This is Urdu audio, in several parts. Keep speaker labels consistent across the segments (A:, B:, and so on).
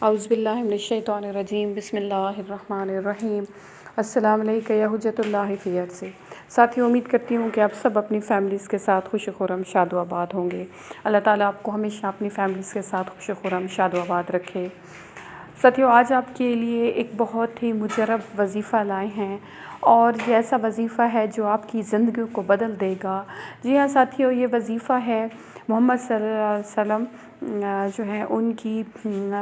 A: اعوذ باللہ من الشیطان الرجیم، بسم اللہ الرحمن الرحیم۔ السلام علیکم یا حجت اللہ فی ارضہ۔ ساتھیوں، امید کرتی ہوں کہ آپ سب اپنی فیملیز کے ساتھ خوش و خرم شاد و آباد ہوں گے۔ اللہ تعالیٰ آپ کو ہمیشہ اپنی فیملیز کے ساتھ خوش و خرم شاد و آباد رکھے۔ ساتھیوں، آج آپ کے لیے ایک بہت ہی مجرب وظیفہ لائے ہیں، اور یہ ایسا وظیفہ ہے جو آپ کی زندگی کو بدل دے گا۔ جی ہاں ساتھیوں، یہ وظیفہ ہے محمد صلی اللہ علیہ وسلم جو ہے ان کی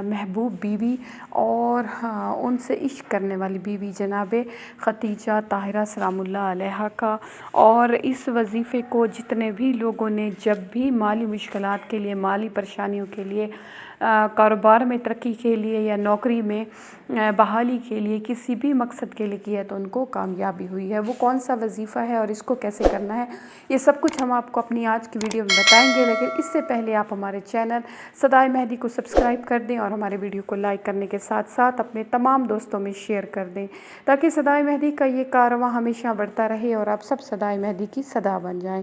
A: محبوب بیوی اور ان سے عشق کرنے والی بیوی جناب خدیجہ طاہرہ سلام اللہ علیہا کا۔ اور اس وظیفے کو جتنے بھی لوگوں نے جب بھی مالی مشکلات کے لیے، مالی پریشانیوں کے لیے، کاروبار میں ترقی کے لیے یا نوکری میں بحالی کے لیے، کسی بھی مقصد کے لیے کیا ہے تو ان کو کامیابی ہوئی ہے۔ وہ کون سا وظیفہ ہے اور اس کو کیسے کرنا ہے، یہ سب کچھ ہم آپ کو اپنی آج کی ویڈیو میں بتائیں گے۔ لیکن اس سے پہلے آپ ہمارے چینل صدائے مہدی کو سبسکرائب کر دیں اور ہمارے ویڈیو کو لائک کرنے کے ساتھ ساتھ اپنے تمام دوستوں میں شیئر کر دیں، تاکہ صدائے مہدی کا یہ کارواں ہمیشہ بڑھتا رہے اور آپ سب صدائے مہدی کی صدا بن جائیں۔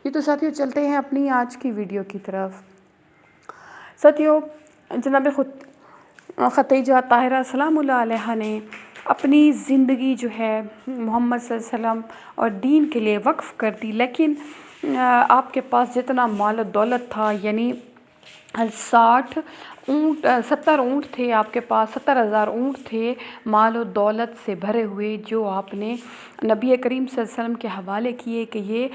A: یہ تو ساتھیوں چلتے ہیں اپنی آج کی ویڈیو کی طرف۔ ساتھیوں، جناب خدیجہ طاہرہ سلام اللہ علیہا نے اپنی زندگی جو ہے محمد صلی اللہ علیہ وسلم اور دین کے لیے وقف کر دی، لیکن آپ کے پاس جتنا مال و دولت تھا، یعنی 70 اونٹ تھے آپ کے پاس، 70,000 اونٹ تھے مال و دولت سے بھرے ہوئے، جو آپ نے نبی کریم صلی اللہ علیہ وسلم کے حوالے کیے کہ یہ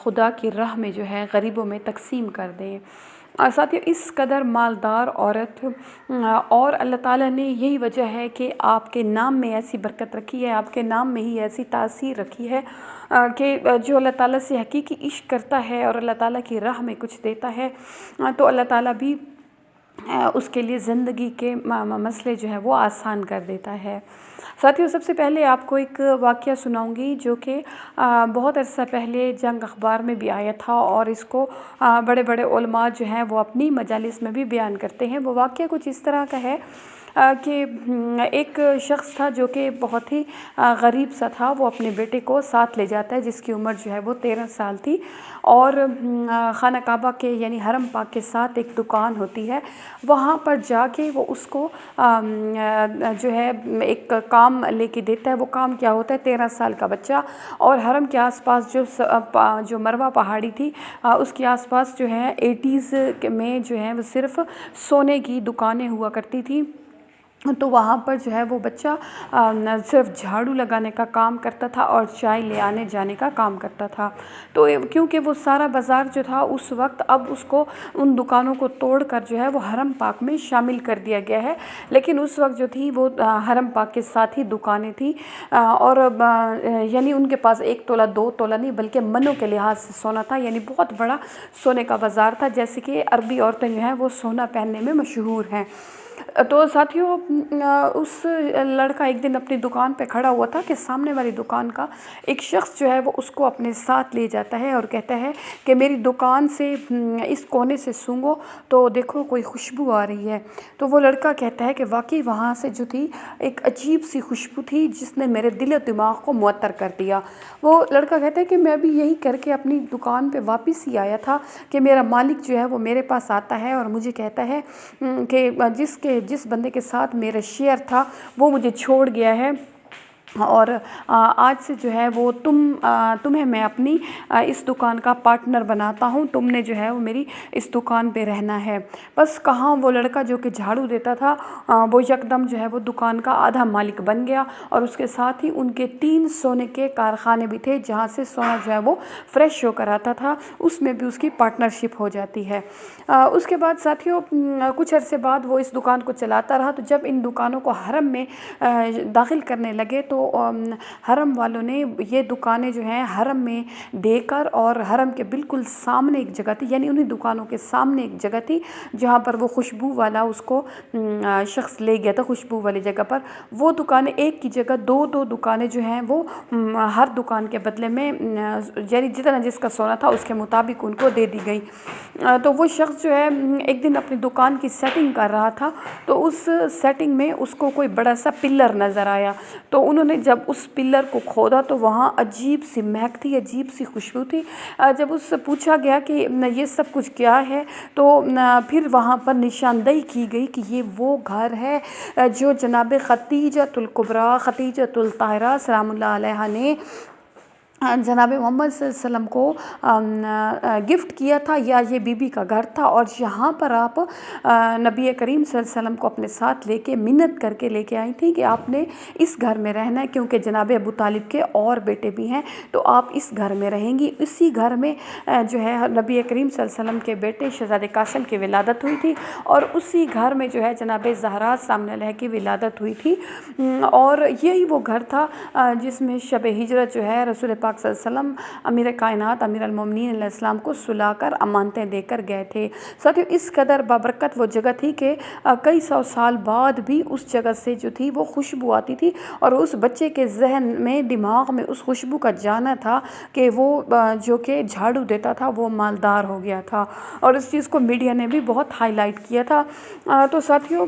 A: خدا کی راہ میں جو ہے غریبوں میں تقسیم کر دیں۔ ساتھیوں، اس قدر مالدار عورت، اور اللہ تعالیٰ نے یہی وجہ ہے کہ آپ کے نام میں ایسی برکت رکھی ہے، آپ کے نام میں ہی ایسی تاثیر رکھی ہے کہ جو اللہ تعالیٰ سے حقیقی عشق کرتا ہے اور اللہ تعالیٰ کی راہ میں کچھ دیتا ہے تو اللہ تعالیٰ بھی اس کے لیے زندگی کے مسئلے جو ہے وہ آسان کر دیتا ہے۔ ساتھیوں، سب سے پہلے آپ کو ایک واقعہ سناؤں گی جو کہ بہت عرصہ پہلے جنگ اخبار میں بھی آیا تھا، اور اس کو بڑے بڑے علماء جو ہیں وہ اپنی مجالس میں بھی بیان کرتے ہیں۔ وہ واقعہ کچھ اس طرح کا ہے کہ ایک شخص تھا جو کہ بہت ہی غریب سا تھا۔ وہ اپنے بیٹے کو ساتھ لے جاتا ہے، جس کی عمر جو ہے وہ 13 سال تھی، اور خانہ کعبہ کے یعنی حرم پاک کے ساتھ ایک دکان ہوتی ہے، وہاں پر جا کے وہ اس کو جو ہے ایک کام لے کے دیتا ہے۔ وہ کام کیا ہوتا ہے؟ 13 سال کا بچہ، اور حرم کے آس پاس جو مروہ پہاڑی تھی، اس کے آس پاس جو ہے 80s میں جو ہے وہ صرف سونے کی دکانیں ہوا کرتی تھی، تو وہاں پر جو ہے وہ بچہ صرف جھاڑو لگانے کا کام کرتا تھا اور چائے لے آنے جانے کا کام کرتا تھا۔ تو کیونکہ وہ سارا بازار جو تھا اس وقت، اب اس کو ان دکانوں کو توڑ کر جو ہے وہ حرم پاک میں شامل کر دیا گیا ہے، لیکن اس وقت جو تھی وہ حرم پاک کے ساتھ ہی دکانیں تھیں، اور یعنی ان کے پاس 1 تولہ 2 تولہ نہیں بلکہ منوں کے لحاظ سے سونا تھا، یعنی بہت بڑا سونے کا بازار تھا، جیسے کہ عربی عورتیں جو ہیں وہ سونا پہننے میں مشہور ہیں۔ تو ساتھیوں، اس لڑکا ایک دن اپنی دکان پہ کھڑا ہوا تھا کہ سامنے والی دکان کا ایک شخص جو ہے وہ اس کو اپنے ساتھ لے جاتا ہے اور کہتا ہے کہ میری دکان سے اس کونے سے سونگھو تو دیکھو کوئی خوشبو آ رہی ہے۔ تو وہ لڑکا کہتا ہے کہ واقعی وہاں سے جو تھی ایک عجیب سی خوشبو تھی جس نے میرے دل و دماغ کو معطر کر دیا۔ وہ لڑکا کہتا ہے کہ میں بھی یہی کر کے اپنی دکان پہ واپس ہی آیا تھا کہ میرا مالک جو ہے وہ میرے پاس آتا ہے اور مجھے کہتا ہے کہ جس بندے کے ساتھ میرا شیئر تھا وہ مجھے چھوڑ گیا ہے، اور آج سے جو ہے وہ تمہیں میں اپنی اس دکان کا پارٹنر بناتا ہوں، تم نے جو ہے وہ میری اس دکان پہ رہنا ہے۔ بس کہاں وہ لڑکا جو کہ جھاڑو دیتا تھا وہ یکدم جو ہے وہ دکان کا آدھا مالک بن گیا، اور اس کے ساتھ ہی ان کے 3 سونے کے کارخانے بھی تھے جہاں سے سونا جو ہے وہ فریش ہو کر آتا تھا، اس میں بھی اس کی پارٹنرشپ ہو جاتی ہے۔ اس کے بعد ساتھیوں، کچھ عرصے بعد وہ اس دکان کو چلاتا رہا، تو جب ان دکانوں کو حرم میں داخل کرنے لگے تو حرم والوں نے یہ دکانیں جو ہیں حرم میں دے کر، اور حرم کے بالکل سامنے ایک جگہ تھی، یعنی انہی دکانوں کے سامنے ایک جگہ تھی جہاں پر وہ خوشبو والا اس کو شخص لے گیا تھا، خوشبو والی جگہ پر وہ دکانیں ایک کی جگہ 2 دکانیں جو ہیں وہ ہر دکان کے بدلے میں یعنی جتنا جس کا سونا تھا اس کے مطابق ان کو دے دی گئی۔ تو وہ شخص جو ہے ایک دن اپنی دکان کی سیٹنگ کر رہا تھا، تو اس سیٹنگ میں اس کو کوئی بڑا سا پلر نظر آیا، تو انہوں نے نے جب اس پلر کو کھودا تو وہاں عجیب سی مہک تھی، عجیب سی خوشبو تھی۔ جب اس سے پوچھا گیا کہ یہ سب کچھ کیا ہے تو پھر وہاں پر نشاندہی کی گئی کہ یہ وہ گھر ہے جو جناب خدیجۃ الکبریٰ، خدیجۃ الطاہرہ سلام اللہ علیہا نے جناب محمد صلی اللہ علیہ وسلم کو گفٹ کیا تھا، یا یہ بی بی کا گھر تھا، اور یہاں پر آپ نبی کریم صلی اللہ علیہ وسلم کو اپنے ساتھ لے کے منت کر کے لے کے آئی تھیں کہ آپ نے اس گھر میں رہنا ہے، کیونکہ جناب ابو طالب کے اور بیٹے بھی ہیں تو آپ اس گھر میں رہیں گی۔ اسی گھر میں جو ہے نبی کریم صلی اللہ علیہ وسلم کے بیٹے شہزادے قاسم کی ولادت ہوئی تھی، اور اسی گھر میں جو ہے جناب زہرا سلام اللہ علیہا کی ولادت ہوئی تھی، اور یہی وہ گھر تھا جس میں شب ہجرت جو ہے رسول پاک صلی اللہ علیہ وسلم امیر کائنات امیر المومنین علیہ السلام کو سلا کر امانتیں دے کر گئے تھے۔ ساتھیو اس قدر بابرکت وہ جگہ تھی کہ کئی سو سال بعد بھی اس جگہ سے جو تھی وہ خوشبو آتی تھی، اور اس بچے کے ذہن میں دماغ میں اس خوشبو کا جانا تھا کہ وہ جو کہ جھاڑو دیتا تھا وہ مالدار ہو گیا تھا، اور اس چیز کو میڈیا نے بھی بہت ہائی لائٹ کیا تھا۔ تو ساتھیو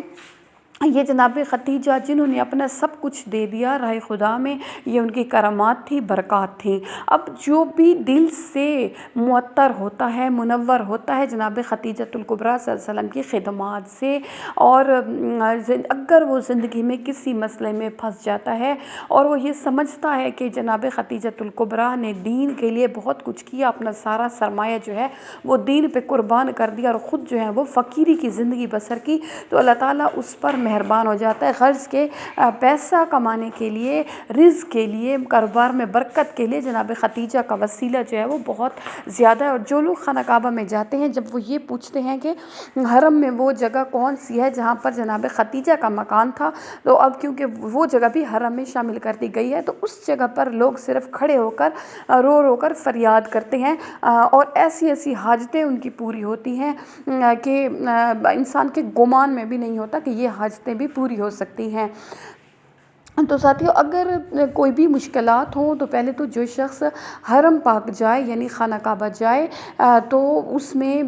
A: یہ جناب خدیجہ جنہوں نے اپنا سب کچھ دے دیا راہ خدا میں، یہ ان کی کرامات تھی، برکات تھیں۔ اب جو بھی دل سے معطر ہوتا ہے، منور ہوتا ہے جناب خدیجۃ الکبریٰ صلی اللہ علیہ وسلم کی خدمات سے، اور اگر وہ زندگی میں کسی مسئلے میں پھنس جاتا ہے اور وہ یہ سمجھتا ہے کہ جناب خدیجۃ الکبریٰ نے دین کے لیے بہت کچھ کیا، اپنا سارا سرمایہ جو ہے وہ دین پہ قربان کر دیا اور خود جو ہے وہ فقیری کی زندگی بسر کی، تو اللہ تعالیٰ اس پر مہربان ہو جاتا ہے۔ غرض کے پیسہ کمانے کے لیے، رزق کے لیے، کاروبار میں برکت کے لیے جناب خدیجہ کا وسیلہ جو ہے وہ بہت زیادہ ہے۔ اور جو لوگ خانہ کعبہ میں جاتے ہیں، جب وہ یہ پوچھتے ہیں کہ حرم میں وہ جگہ کون سی ہے جہاں پر جناب خدیجہ کا مکان تھا، تو اب کیونکہ وہ جگہ بھی حرم میں شامل کر دی گئی ہے، تو اس جگہ پر لوگ صرف کھڑے ہو کر رو رو کر فریاد کرتے ہیں، اور ایسی ایسی حاجتیں ان کی پوری ہوتی ہیں کہ انسان کے گمان میں بھی نہیں ہوتا کہ یہ حاجتیں بھی پوری ہو سکتی ہیں۔ تو ساتھیو اگر کوئی بھی مشکلات ہوں تو پہلے تو جو شخص حرم پاک جائے یعنی خانہ کعبہ جائے، تو اس میں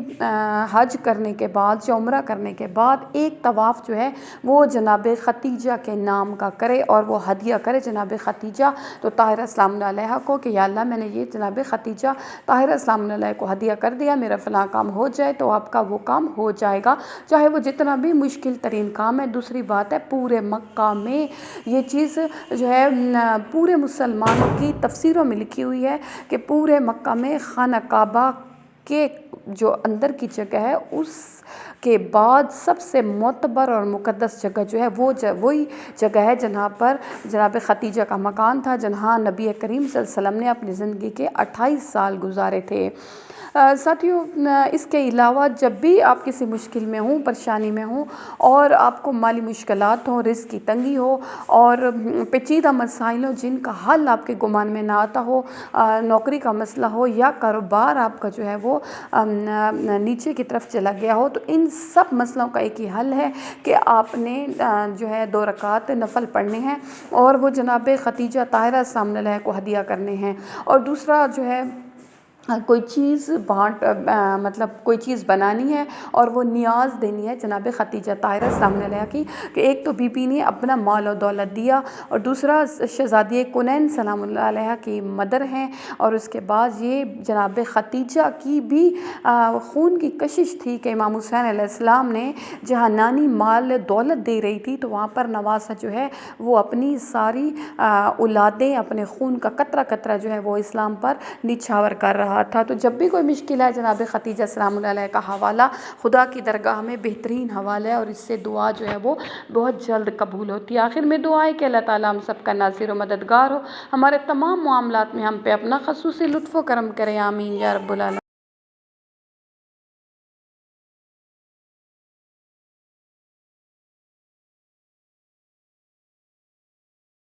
A: حج کرنے کے بعد یا عمرہ کرنے کے بعد ایک طواف جو ہے وہ جناب خدیجہ کے نام کا کرے، اور وہ ہدیہ کرے جناب خدیجہ تو طاہرہ سلام اللہ علیہا کو کہ یا اللہ میں نے یہ جناب خدیجہ طاہرہ سلام اللہ علیہا کو ہدیہ کر دیا، میرا فلاں کام ہو جائے تو آپ کا وہ کام ہو جائے گا، چاہے وہ جتنا بھی مشکل ترین کام ہے۔ دوسری بات ہے پورے مکہ میں یہ چیز جو ہے پورے مسلمانوں کی تفسیروں میں لکھی ہوئی ہے کہ پورے مکہ میں خانہ کعبہ کے جو اندر کی جگہ ہے اس کے بعد سب سے معتبر اور مقدس جگہ جو ہے وہ وہی جگہ ہے جہاں پر جناب خدیجہ کا مکان تھا، جہاں نبی کریم صلی اللہ علیہ وسلم نے اپنی زندگی کے 28 سال گزارے تھے۔ ساتھیو اس کے علاوہ جب بھی آپ کسی مشکل میں ہوں، پریشانی میں ہوں، اور آپ کو مالی مشکلات ہوں، رزق کی تنگی ہو، اور پیچیدہ مسائل ہوں جن کا حل آپ کے گمان میں نہ آتا ہو، نوکری کا مسئلہ ہو یا کاروبار آپ کا جو ہے وہ نیچے کی طرف چلا گیا ہو، تو ان سب مسئلوں کا ایک ہی حل ہے کہ آپ نے جو ہے 2 رکعت نفل پڑھنے ہیں، اور وہ جناب خدیجہ طاہرہ سلام اللہ علیہا کو ہدیہ کرنے ہیں۔ اور دوسرا جو ہے کوئی چیز مطلب کوئی چیز بنانی ہے اور وہ نیاز دینی ہے جناب خدیجہ طاہرہ سلام اللہ علیہا کی، کہ ایک تو بی بی نے اپنا مال و دولت دیا، اور دوسرا شہزادی کنین سلام اللہ علیہا کی مدر ہیں، اور اس کے بعد یہ جناب خدیجہ کی بھی خون کی کشش تھی کہ امام حسین علیہ السلام نے جہاں نانی مال دولت دے رہی تھی تو وہاں پر نواسہ جو ہے وہ اپنی ساری اولادیں، اپنے خون کا قطرہ قطرہ جو ہے وہ اسلام پر نچھاور کر رہا تھا۔ تو جب بھی کوئی مشکل ہے جناب خدیجہ سلام اللہ علیہ کا حوالہ خدا کی درگاہ میں بہترین حوالہ ہے، اور اس سے دعا جو ہے وہ بہت جلد قبول ہوتی ہے۔ آخر میں دعا ہے کہ اللہ تعالیٰ ہم سب کا ناصر و مددگار ہو، ہمارے تمام معاملات میں ہم پہ اپنا خصوصی لطف و کرم کرے، آمین یا رب العالمین۔